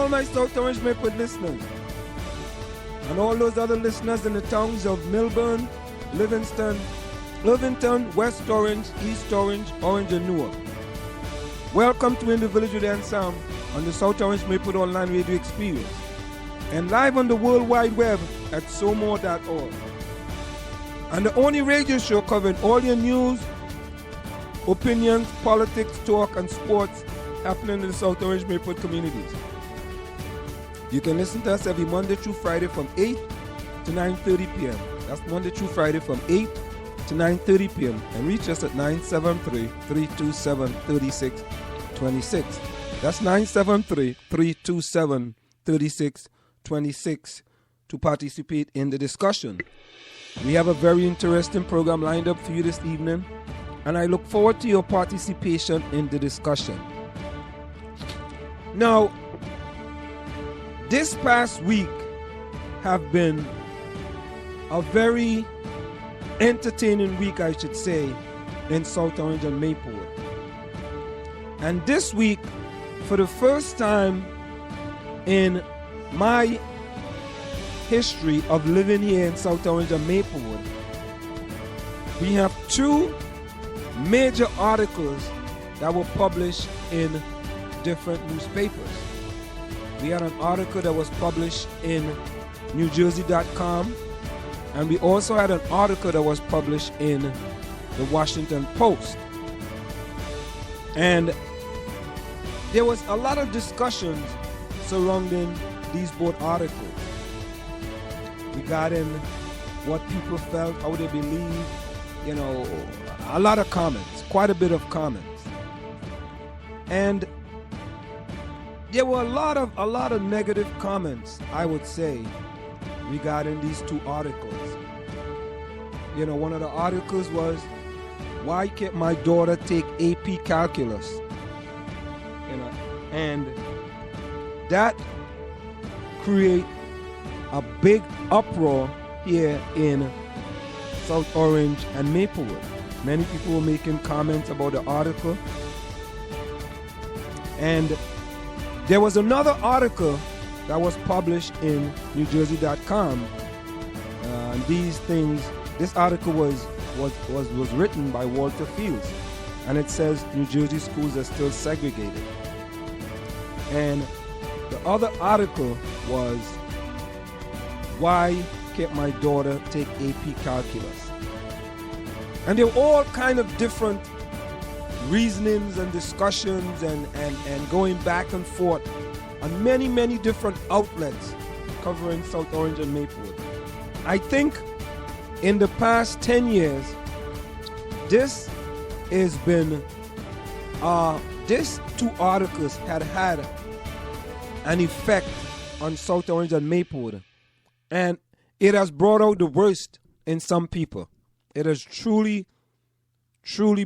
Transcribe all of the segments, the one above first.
all my South Orange Maple listeners, and all those other listeners in the towns of Millburn, Livingston, Irvington, West Orange, East Orange, Orange and Newark. Welcome to In the Village with Anselm on the South Orange Maple Online Radio Experience, and live on the World Wide Web at somore.org. And the only radio show covering all your news, opinions, politics, talk, and sports happening in the South Orange Maple communities. You can listen to us every Monday through Friday from 8 to 9:30 p.m. That's Monday through Friday from 8 to 9:30 p.m. and reach us at 973-327-3626. That's 973-327-3626 to participate in the discussion. We have a very interesting program lined up for you this evening, and I look forward to your participation in the discussion. Now, this past week have been a very entertaining week, I should say, in South Orange and Maplewood. And this week, for the first time in my history of living here in South Orange and Maplewood, we have two major articles that were published in different newspapers. We had an article that was published in NewJersey.com, and we also had an article that was published in the Washington Post. And there was a lot of discussions surrounding these both articles regarding what people felt, how they believe, a lot of comments, quite a bit of comments. And there were a lot of negative comments, I would say, regarding these two articles. One of the articles was, why can't my daughter take AP Calculus? And that create a big uproar here in South Orange and Maplewood. Many people were making comments about the article. And there was another article that was published in NewJersey.com. This article was written by Walter Fields, and it says New Jersey schools are still segregated. And the other article was, why can't my daughter take AP Calculus? And there were all kind of different reasonings and discussions and going back and forth on many different outlets covering South Orange and Maplewood. I think in the past 10 years, this has been, these two articles had an effect on South Orange and Maplewood, and it has brought out the worst in some people. It has truly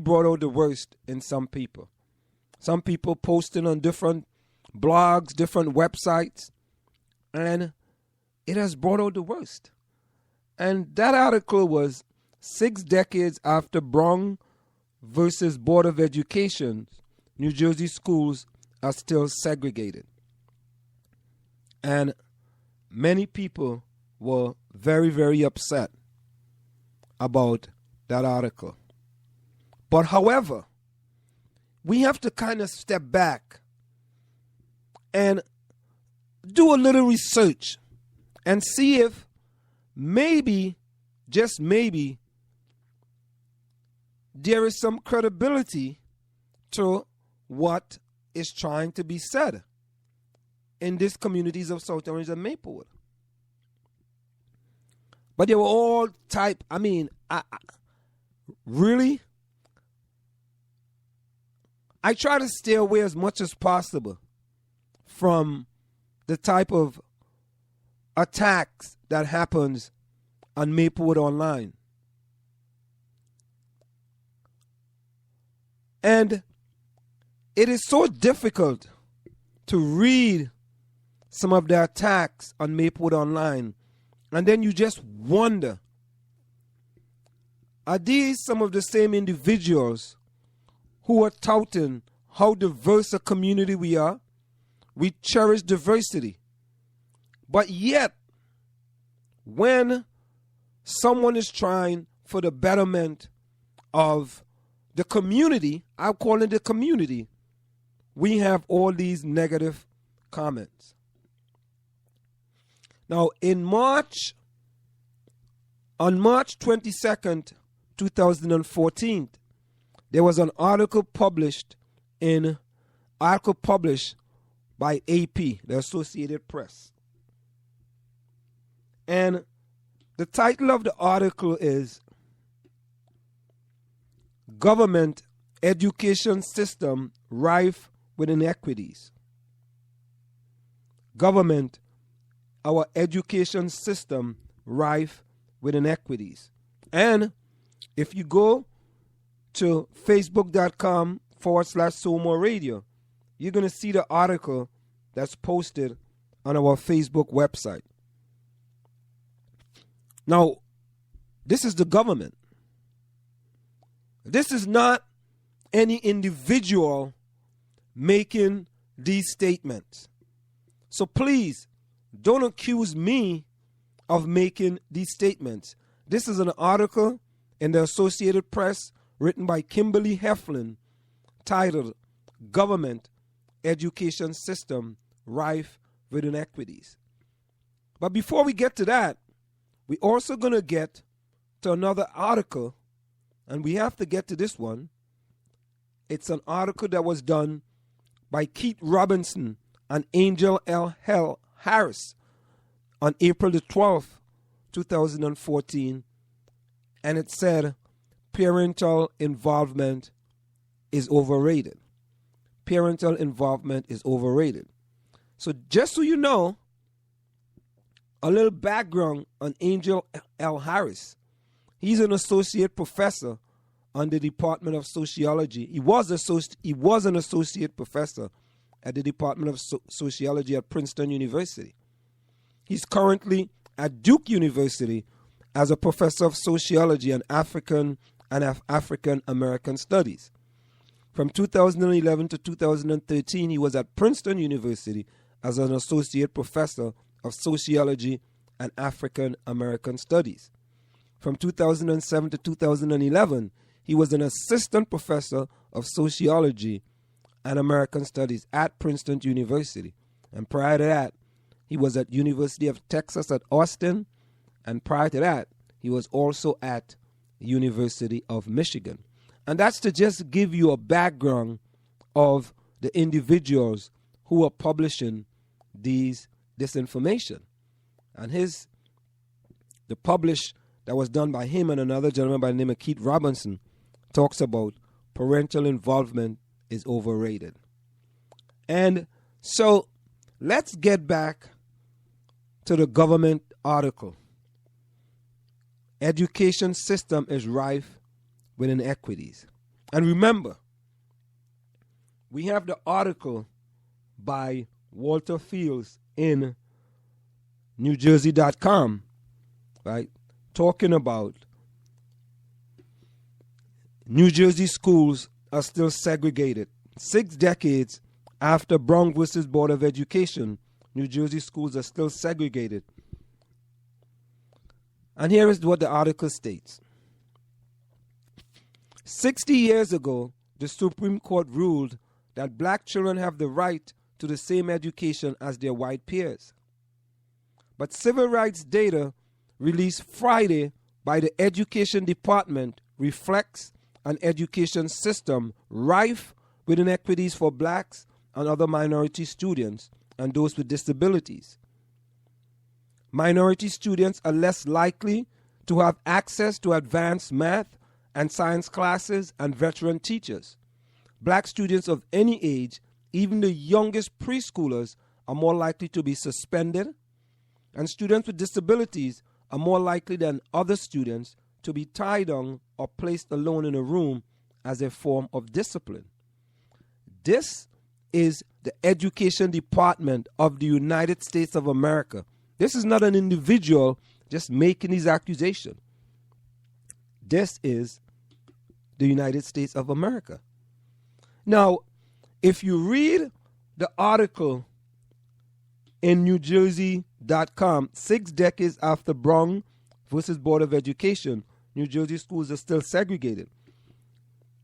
brought out the worst in some people. Some people posting on different blogs, different websites, and it has brought out the worst. And that article was 6 decades after Brown versus Board of Education, New Jersey schools are still segregated. And many people were very upset about that article. But however, we have to kind of step back and do a little research and see if maybe, just maybe, there is some credibility to what is trying to be said in these communities of South Orange and Maplewood. But they were all type, really? I try to stay away as much as possible from the type of attacks that happens on Maplewood Online. And it is so difficult to read some of the attacks on Maplewood Online, and then you just wonder, are these some of the same individuals who are touting how diverse a community we are, We cherish diversity. But yet, when someone is trying for the betterment of the community, I'm calling it the community, we have all these negative comments. Now, on March 22nd, 2014, there was an article published by AP, the Associated Press. And the title of the article is Government Education System Rife with Inequities. Government, our education system rife with inequities. And if you go to facebook.com/Soulmore Radio, you're going to see the article that's posted on our Facebook website. Now, this is the government. This is not any individual making these statements. So please, don't accuse me of making these statements. This is an article in the Associated Press written by Kimberly Heflin titled Government Education System Rife with Inequities. But before we get to that, we're also going to get to another article, and we have to get to this one. It's an article that was done by Keith Robinson and Angel L. Harris on April the 12th, 2014, and it said parental involvement is overrated. Parental involvement is overrated. So just so you know, a little background on Angel L. Harris. He's an associate professor on the Department of Sociology. He was an associate professor at the Department of Sociology at Princeton University. He's currently at Duke University as a professor of sociology and African American studies. From 2011 to 2013, he was at Princeton University as an associate professor of sociology and African American studies. From 2007 to 2011, he was an assistant professor of sociology and American studies at Princeton University. And prior to that, he was at University of Texas at Austin. And prior to that, he was also at University of Michigan. And that's to just give you a background of the individuals who are publishing this information. And the publish that was done by him and another gentleman by the name of Keith Robinson talks about parental involvement is overrated. And so let's get back to the government article. Education system is rife with inequities. And remember, we have the article by Walter Fields in NewJersey.com, right, talking about New Jersey schools are still segregated. 6 decades after Brown versus Board of Education, New Jersey schools are still segregated. And here is what the article states. 60 years ago, the Supreme Court ruled that black children have the right to the same education as their white peers. But civil rights data released Friday by the Education Department reflects an education system rife with inequities for blacks and other minority students and those with disabilities. Minority students are less likely to have access to advanced math and science classes and veteran teachers. Black students of any age, even the youngest preschoolers, are more likely to be suspended, and students with disabilities are more likely than other students to be tied down or placed alone in a room as a form of discipline. This is the Education Department of the United States of America. This is not an individual just making these accusations. This is the United States of America. Now, if you read the article in NewJersey.com, 6 decades after Brown versus Board of Education, New Jersey schools are still segregated.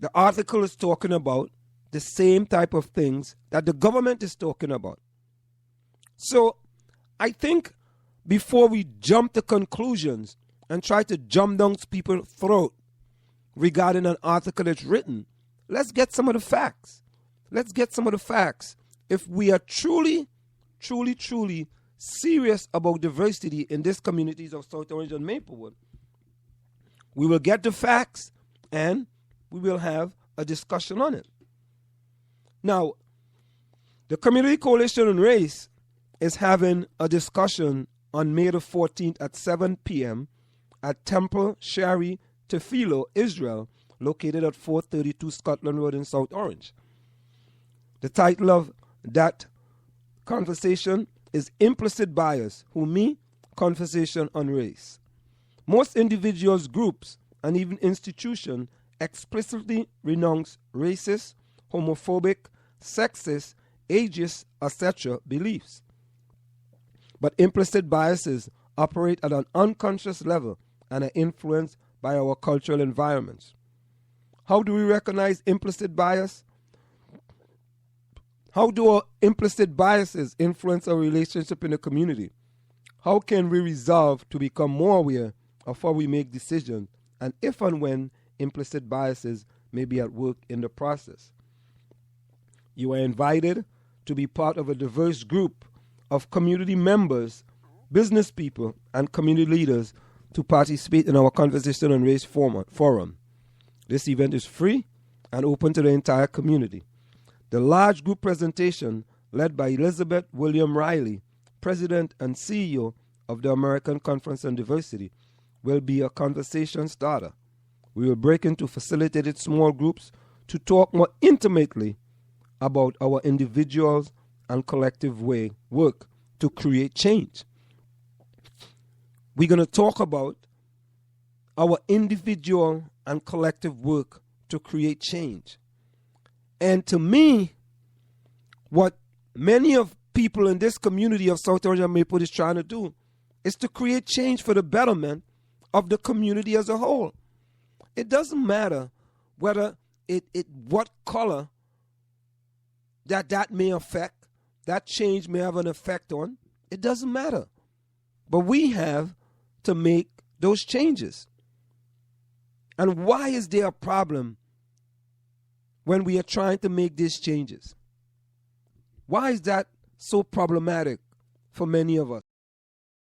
The article is talking about the same type of things that the government is talking about. So I think before we jump to conclusions and try to jump down people's throat regarding an article that's written, let's get some of the facts. Let's get some of the facts. If we are truly serious about diversity in these communities of South Orange and Maplewood, we will get the facts and we will have a discussion on it. Now, the Community Coalition on Race is having a discussion on May the 14th at 7 p.m. at Temple Shari Tefillah, Israel, located at 432 Scotland Road in South Orange. The title of that conversation is Implicit Bias, Conversation on Race. Most individuals, groups, and even institutions explicitly renounce racist, homophobic, sexist, ageist, etc. beliefs. But implicit biases operate at an unconscious level and are influenced by our cultural environments. How do we recognize implicit bias? How do our implicit biases influence our relationship in the community? How can we resolve to become more aware of how we make decisions and if and when implicit biases may be at work in the process? You are invited to be part of a diverse group of community members, business people, and community leaders to participate in our Conversation on Race forum. This event is free and open to the entire community. The large group presentation, led by Elizabeth William Riley, President and CEO of the American Conference on Diversity, will be a conversation starter. We will break into facilitated small groups to talk more intimately about our individuals and collective work to create change. We're going to talk about our individual and collective work to create change. And to me, what many of people in this community of South Orange and Maplewood is trying to do is to create change for the betterment of the community as a whole. It doesn't matter whether what color that may affect, that change may have an effect on. It doesn't matter. But we have to make those changes. And why is there a problem when we are trying to make these changes? Why is that so problematic for many of us?